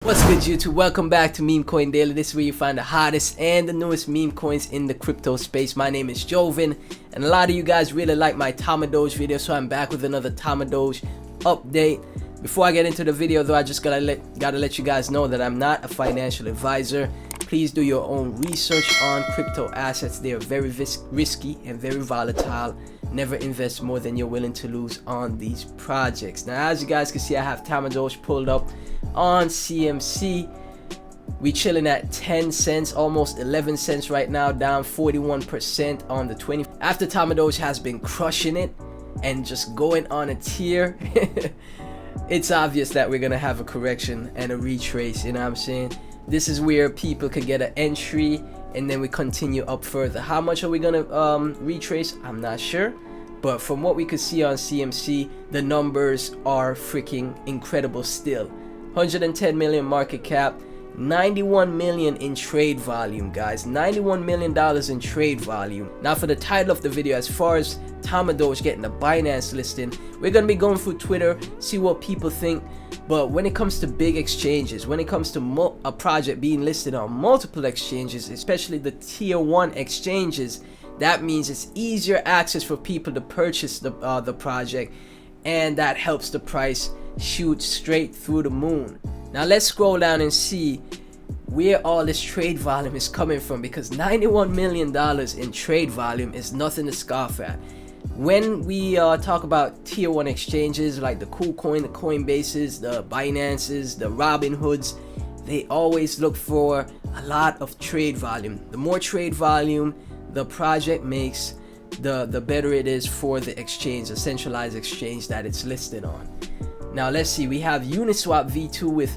What's good, YouTube? Welcome back to Meme Coin Daily. This is where you find the hottest and the newest meme coins in the crypto space. My name is Joven, and a lot of you guys really like my Tamadoge video, so I'm back with another Tamadoge update. Before I get into the video though, I just gotta let you guys know that I'm not a financial advisor. Please do your own research on crypto assets. They are very risky and very volatile. Never invest more than you're willing to lose on these projects. Now, as you guys can see, I have Tamadoge pulled up on CMC. We chilling at 10 cents, almost 11 cents right now, down 41% on the 20. After Tamadoge has been crushing it and just going on a tear, it's obvious that we're gonna have a correction and a retrace. You know what I'm saying? This is where people could get an entry, and then we continue up further. How much are we gonna retrace? I'm not sure, but from what we could see on CMC, the numbers are freaking incredible still. 110 million market cap, 91 million in trade volume, guys. $91 million in trade volume. Now, for the title of the video, as far as Tamadoge getting the BINANCE listing, we're gonna be going through Twitter, see what people think. But when it comes to big exchanges, when it comes to a project being listed on multiple exchanges, especially the tier 1 exchanges, that means it's easier access for people to purchase the project, and that helps the price shoot straight through the moon. Now let's scroll down and see where all this trade volume is coming from, because $91 million in trade volume is nothing to scoff at. When we talk about tier 1 exchanges like the KuCoin, the Coinbases, the Binances, the Robinhoods, they always look for a lot of trade volume. The more trade volume the project makes, the better it is for the exchange, the centralized exchange that it's listed on. Now let's see, we have Uniswap V2 with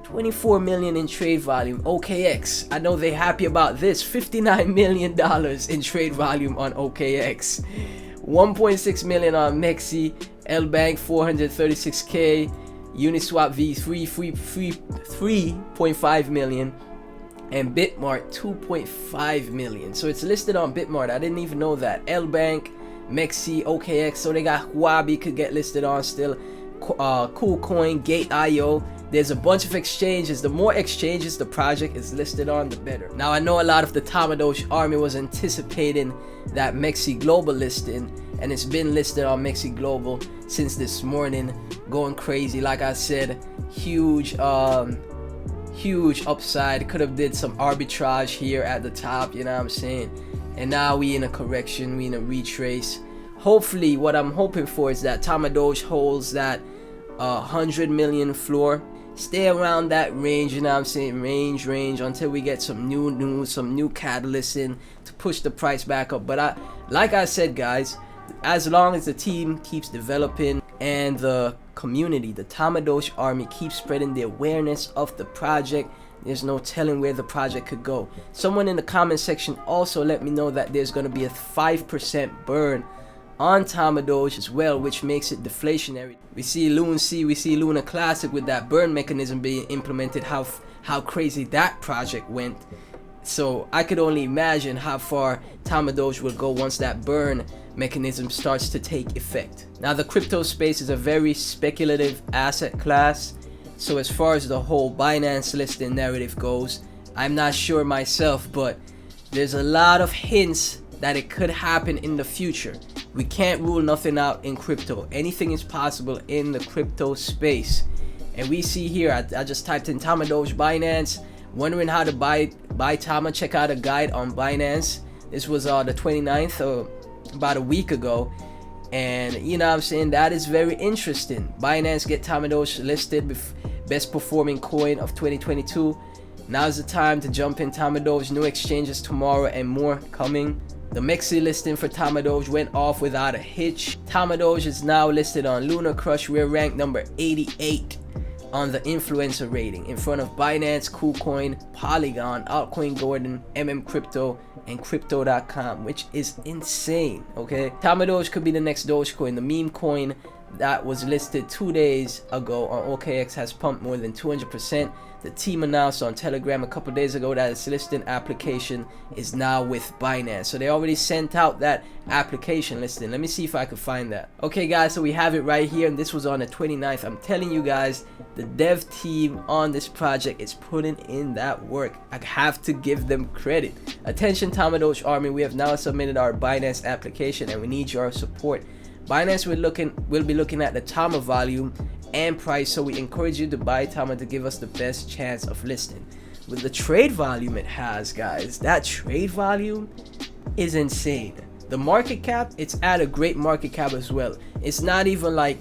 24 million in trade volume. OKX, I know they're happy about this. $59 million in trade volume on OKX. 1.6 million on Mexi, L-Bank 436k, Uniswap V3 3.5 million, and Bitmart 2.5 million. So it's listed on Bitmart. I didn't even know that. L-Bank, Mexi, OKX, so they got Huobi could get listed on still. KuCoin, Gate.io. There's a bunch of exchanges. The more exchanges the project is listed on, the better. Now, I know a lot of the Tamadoge army was anticipating that Mexi Global listing, and it's been listed on Mexi Global since this morning, going crazy. Like I said, huge upside. Could have did some arbitrage here at the top, you know what I'm saying? And now we in a correction, we in a retrace. Hopefully, what I'm hoping for is that Tamadoge holds that 100 million floor. Stay around that range, you know what I'm saying? Range until we get some new news, some new catalysts in to push the price back up. But like I said, guys, as long as the team keeps developing and the community, the Tamadoge army, keeps spreading the awareness of the project, there's no telling where the project could go. Someone in the comment section also let me know that there's going to be a 5% burn on Tamadoge as well, which makes it deflationary. We see Luna Classic with that burn mechanism being implemented, how crazy that project went. So I could only imagine how far Tamadoge will go once that burn mechanism starts to take effect. Now, the crypto space is a very speculative asset class, so as far as the whole Binance listing narrative goes, I'm not sure myself, but there's a lot of hints that it could happen in the future. We can't rule nothing out in crypto. Anything is possible in the crypto space. And we see here, I just typed in Tamadoge Binance, wondering how to buy Tama. Check out a guide on Binance. This was the 29th, about a week ago. And you know what I'm saying, that is very interesting. Binance get Tamadoge listed with best performing coin of 2022. Now's the time to jump in Tamadoge. New exchanges tomorrow and more coming. The Mexi listing for Tamadoge went off without a hitch. Tamadoge is now listed on Lunar Crush. We're ranked number 88 on the influencer rating, in front of Binance, KuCoin, Polygon, Altcoin Gordon, Crypto, and Crypto.com, which is insane. Okay, Tamadoge could be the next Dogecoin, the meme coin that was listed 2 days ago on OKX has pumped more than 200%. The team announced on Telegram a couple days ago that its listing application is now with Binance. So they already sent out that application listing. Let me see if I can find that. Okay guys, so we have it right here, and this was on the 29th. I'm telling you guys, the dev team on this project is putting in that work. I have to give them credit. Attention Tamadoge Army, we have now submitted our Binance application and we need your support. Binance will be looking at the TAMA volume and price, so we encourage you to buy TAMA to give us the best chance of listing. With the trade volume it has, guys, that trade volume is insane. The market cap, it's at a great market cap as well. It's not even like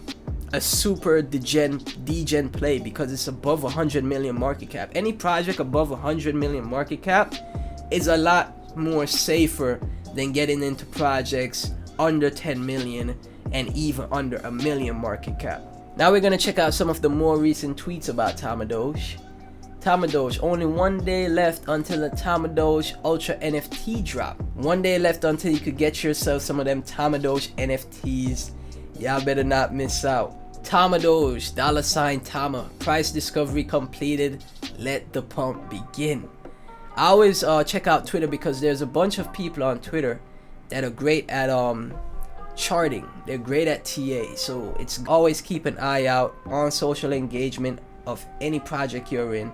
a super degen play because it's above 100 million market cap. Any project above 100 million market cap is a lot more safer than getting into projects under 10 million and even under a million market cap. Now we're gonna check out some of the more recent tweets about Tamadoge. Tamadoge, only 1 day left until the Tamadoge Ultra NFT drop. 1 day left until you could get yourself some of them Tamadoge NFTs. Y'all better not miss out. Tamadoge, $Tama, price discovery completed. Let the pump begin. I always check out Twitter because there's a bunch of people on Twitter that are great at charting. They're great at TA, so it's always keep an eye out on social engagement of any project you're in.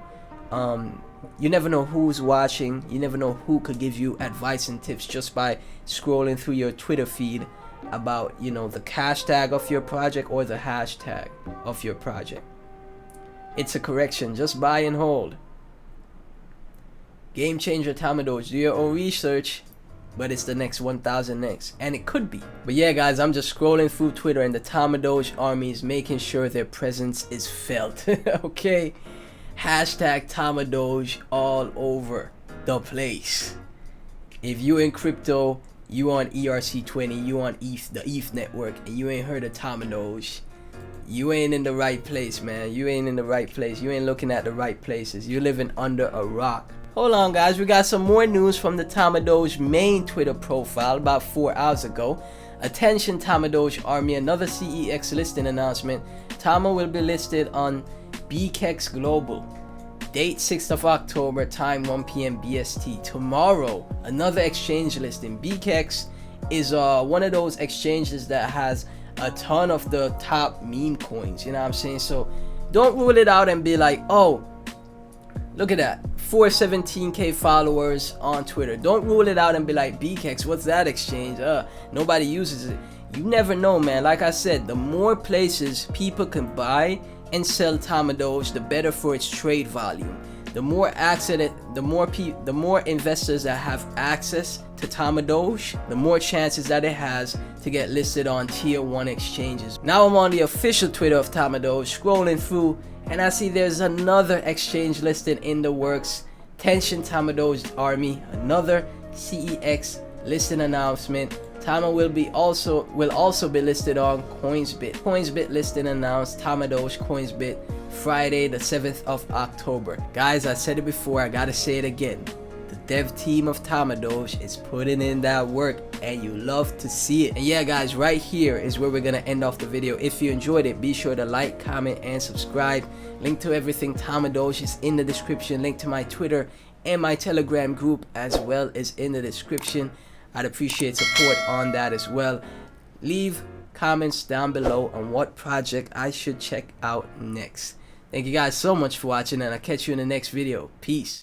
You never know who's watching. You never know who could give you advice and tips just by scrolling through your Twitter feed about, you know, the hashtag of your project or the hashtag of your project. It's a correction, just buy and hold. Game changer Tamadoge, do your own research, but it's the next 1000 next, and it could be. But yeah guys, I'm just scrolling through Twitter and the Tamadoge army is making sure their presence is felt. Okay, hashtag Tamadoge all over the place. If you in crypto, you on ERC20, you on ETH, the ETH network, and you ain't heard of Tamadoge, you ain't in the right place, man. You ain't in the right place. You ain't looking at the right places. You're living under a rock. Hold on guys, we got some more news from the Tamadoge main Twitter profile about 4 hours ago. Attention Tamadoge army, another CEX listing announcement. TAMA will be listed on BKEX Global. Date 6th of October, time 1 p.m. BST. Tomorrow, another exchange listing. BKEX is one of those exchanges that has a ton of the top meme coins, you know what I'm saying? So don't rule it out and be like, oh, look at that, 417k followers on Twitter. Don't rule it out and be like, BKEX, what's that exchange? Nobody uses it. You never know, man. Like I said, the more places people can buy and sell Tamadoge, the better for its trade volume. The more the more investors that have access to Tamadoge, the more chances that it has to get listed on tier 1 exchanges. Now I'm on the official Twitter of Tamadoge, scrolling through, and I see there's another exchange listed in the works. Attention Tamadoge army, another CEX listing announcement. TAMA will also be listed on CoinsBit. CoinsBit listing announced. Tamadoge CoinsBit Friday the 7th of October. Guys, I said it before, I gotta say it again. The dev team of Tamadoge is putting in that work and you love to see it. And yeah guys, right here is where we're gonna end off the video. If you enjoyed it, be sure to like, comment, and subscribe. Link to everything Tamadoge is in the description. Link to my Twitter and my Telegram group as well is in the description. I'd appreciate support on that as well. Leave comments down below on what project I should check out next. Thank you guys so much for watching, and I'll catch you in the next video. Peace.